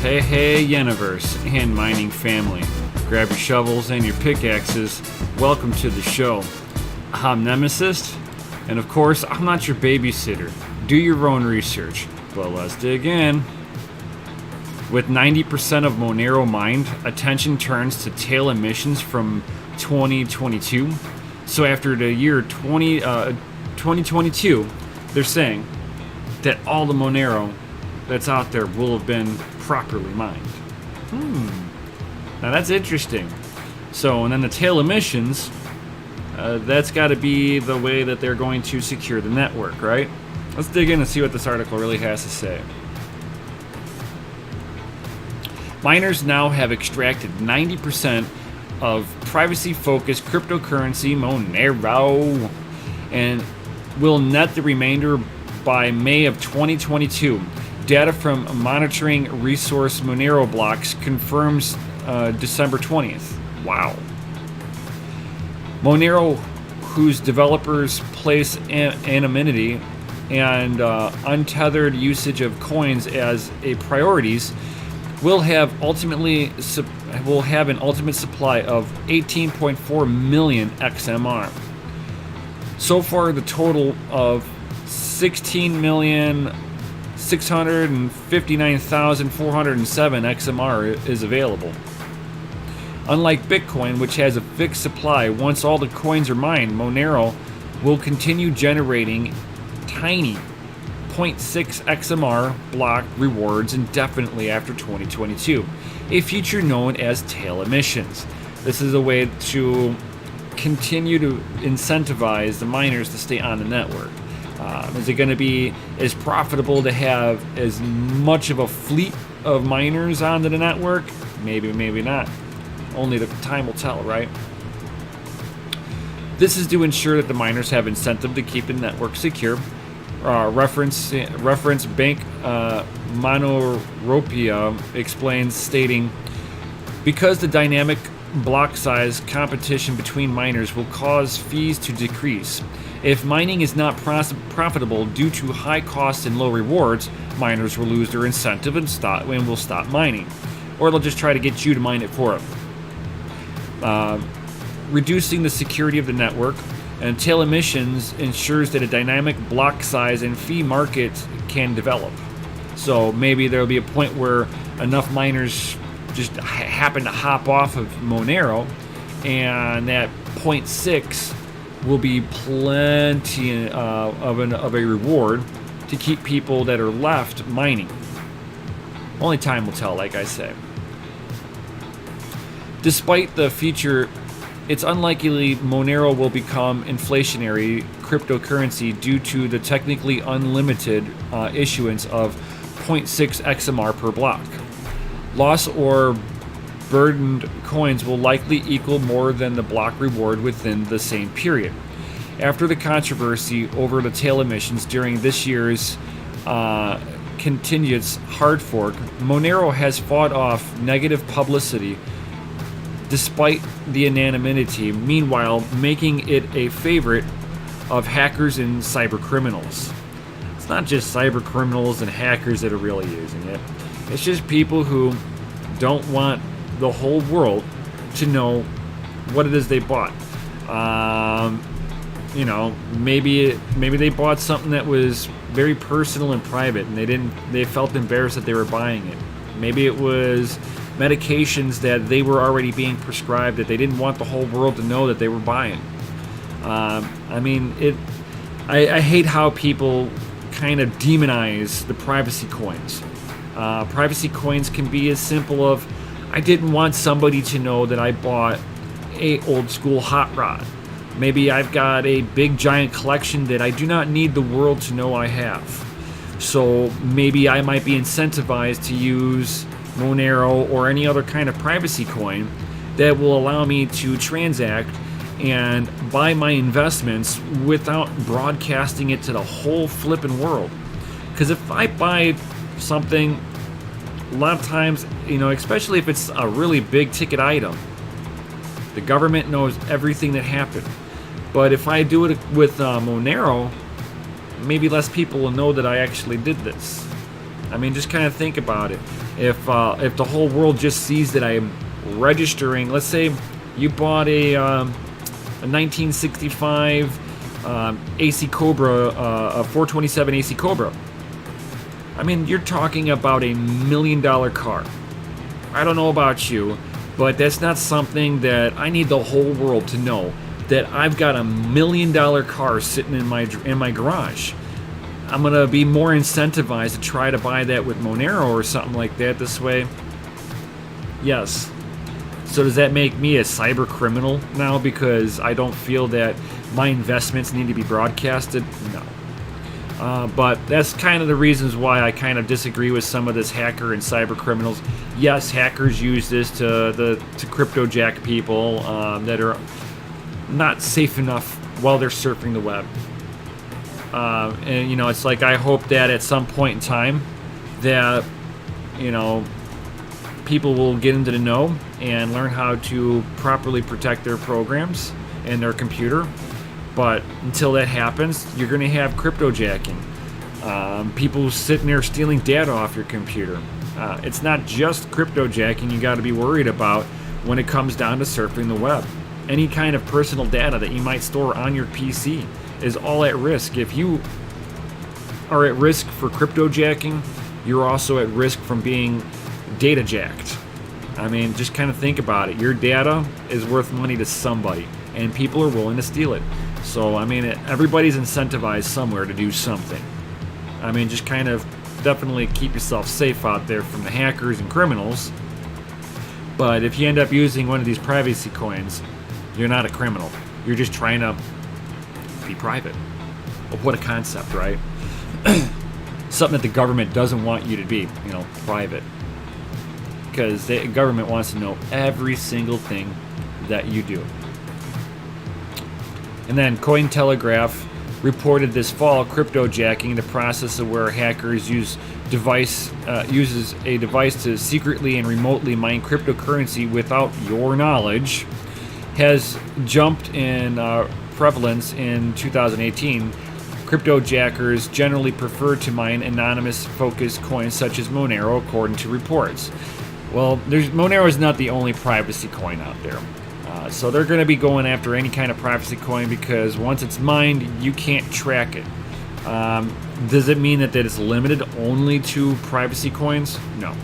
Hey, universe and mining family. Grab your shovels and your pickaxes. Welcome to the show. I'm Nemesis, and of course, I'm not your babysitter. Do your own research, but let's dig in. With 90% of Monero mined, attention turns to tail emissions from 2022. So after the year 2022, they're saying that all the Monero that's out there will have been properly mined. Now that's interesting. So, and then the tail emissions, that's got to be the way that they're going to secure the network, right? Let's dig in and see what this article really has to say. Miners now have extracted 90% of privacy-focused cryptocurrency Monero and will net the remainder by May of 2022. Data from monitoring resource Monero blocks confirms December 20th. Wow. Monero, whose developers place anonymity and untethered usage of coins as a priorities, will have an ultimate supply of 18.4 million XMR. So far, the total of 16,659,407 XMR is available. Unlike Bitcoin, which has a fixed supply, once all the coins are mined, Monero will continue generating tiny 0.6 XMR block rewards indefinitely after 2022, a feature known as tail emissions. This is a way to continue to incentivize the miners to stay on the network. Is it going to be as profitable to have as much of a fleet of miners onto the network? Maybe, maybe not. Only the time will tell, right? This is to ensure that the miners have incentive to keep the network secure. Reference Bank Monoropia explains, stating, because the dynamic block size competition between miners will cause fees to decrease. If mining is not profitable due to high costs and low rewards, miners will lose their incentive and will stop mining. Or they'll just try to get you to mine it for them. Reducing the security of the network and tail emissions ensures that a dynamic block size and fee market can develop. So maybe there'll be a point where enough miners just happen to hop off of Monero, and that 0.6 will be plenty of a reward to keep people that are left mining. Only time will tell, like I say. Despite the feature, it's unlikely Monero will become inflationary cryptocurrency due to the technically unlimited issuance of 0.6 XMR per block. Loss or burdened coins will likely equal more than the block reward within the same period. After the controversy over the tail emissions during this year's continuous hard fork, Monero has fought off negative publicity despite the anonymity, meanwhile making it a favorite of hackers and cyber criminals. It's not just cyber criminals and hackers that are really using it. It's just people who don't want the whole world to know what it is they bought. Maybe they bought something that was very personal and private, and they felt embarrassed that they were buying it. Maybe it was medications that they were already being prescribed that they didn't want the whole world to know that they were buying. I hate how people kind of demonize the privacy coins. Privacy coins can be as simple of, I didn't want somebody to know that I bought a old school hot rod. Maybe I've got a big giant collection that I do not need the world to know I have. So maybe I might be incentivized to use Monero or any other kind of privacy coin that will allow me to transact and buy my investments without broadcasting it to the whole flippin' world. Because if I buy something, a lot of times, especially if it's a really big ticket item, the government knows everything that happened. But if I do it with Monero, maybe less people will know that I actually did this. I mean, just kind of think about it. If the whole world just sees that I am registering, let's say you bought a 1965 AC Cobra, a 427 AC Cobra. I mean, you're talking about $1 million car. I don't know about you, but that's not something that I need the whole world to know, that I've got $1 million car sitting in my garage. I'm gonna be more incentivized to try to buy that with Monero or something like that this way. Yes. So does that make me a cyber criminal now because I don't feel that my investments need to be broadcasted? No. But that's kind of the reasons why I kind of disagree with some of this hacker and cyber criminals. Yes, hackers use this to cryptojack people that are not safe enough while they're surfing the web. And, you know, it's like I hope that at some point in time that, you know, people will get into the know and learn how to properly protect their programs and their computer. But until that happens, you're going to have cryptojacking. People sitting there stealing data off your computer. It's not just cryptojacking you got to be worried about when it comes down to surfing the web. Any kind of personal data that you might store on your PC is all at risk. If you are at risk for cryptojacking, you're also at risk from being data jacked. I mean, just kind of think about it. Your data is worth money to somebody, and people are willing to steal it. So, I mean, everybody's incentivized somewhere to do something. I mean, just kind of definitely keep yourself safe out there from the hackers and criminals. But if you end up using one of these privacy coins, you're not a criminal. You're just trying to be private. Well, what a concept, right? Something that the government doesn't want you to be, you know, private. Because the government wants to know every single thing that you do. And then Cointelegraph reported this fall cryptojacking, the process of where hackers uses a device to secretly and remotely mine cryptocurrency without your knowledge, has jumped in prevalence in 2018. Cryptojackers generally prefer to mine anonymous-focused coins such as Monero, according to reports. Well, Monero is not the only privacy coin out there. So they're going to be going after any kind of privacy coin because once it's mined, you can't track it. Does it mean that it's limited only to privacy coins? No.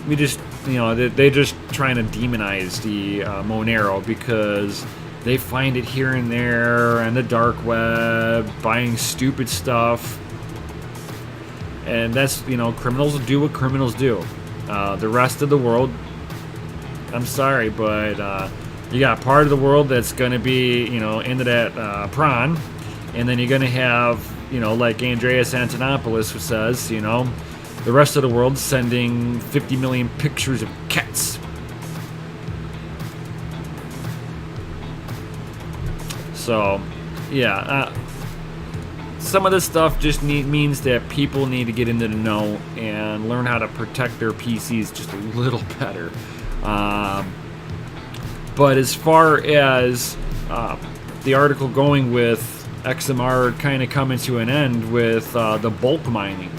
We just, you know, they're just trying to demonize the Monero because they find it here and there on the dark web, buying stupid stuff. And that's, you know, criminals do what criminals do. The rest of the world, I'm sorry, but you got part of the world that's going to be, you know, into that prawn. And then you're going to have, you know, like Andreas Antonopoulos who says, you know, the rest of the world sending 50 million pictures of cats. So, yeah, some of this stuff just means that people need to get into the know and learn how to protect their PCs just a little better. But as far as the article going with XMR kind of coming to an end with the bulk mining,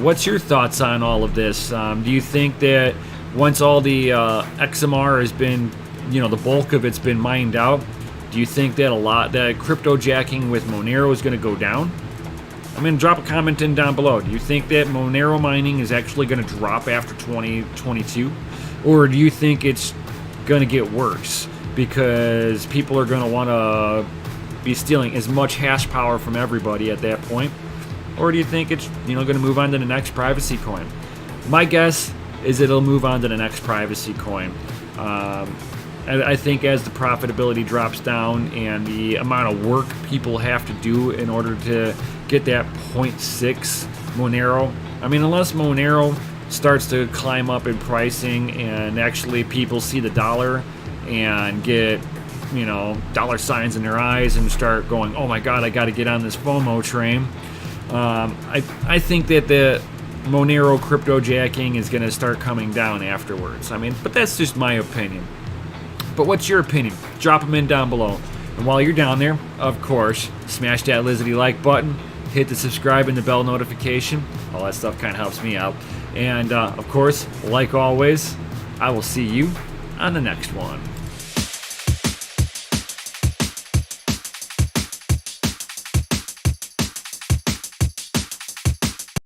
what's your thoughts on all of this? Do you think that once all the XMR has been, you know, the bulk of it's been mined out, do you think that that cryptojacking with Monero is going to go down? I mean, drop a comment in down below. Do you think that Monero mining is actually going to drop after 2022? Or do you think it's going to get worse because people are going to want to be stealing as much hash power from everybody at that point? Or do you think it's, you know, going to move on to the next privacy coin? My guess is it'll move on to the next privacy coin. I think as the profitability drops down and the amount of work people have to do in order to get that 0.6 Monero, I mean, unless Monero starts to climb up in pricing and actually people see the dollar and get, you know, dollar signs in their eyes and start going, oh my god, I got to get on this FOMO train. I think that the Monero cryptojacking is going to start coming down afterwards. I mean, but that's just my opinion. But what's your opinion? Drop them in down below. And while you're down there, of course, smash that lizardy like button, hit the subscribe and the bell notification. All that stuff kind of helps me out. And of course, like always, I will see you on the next one.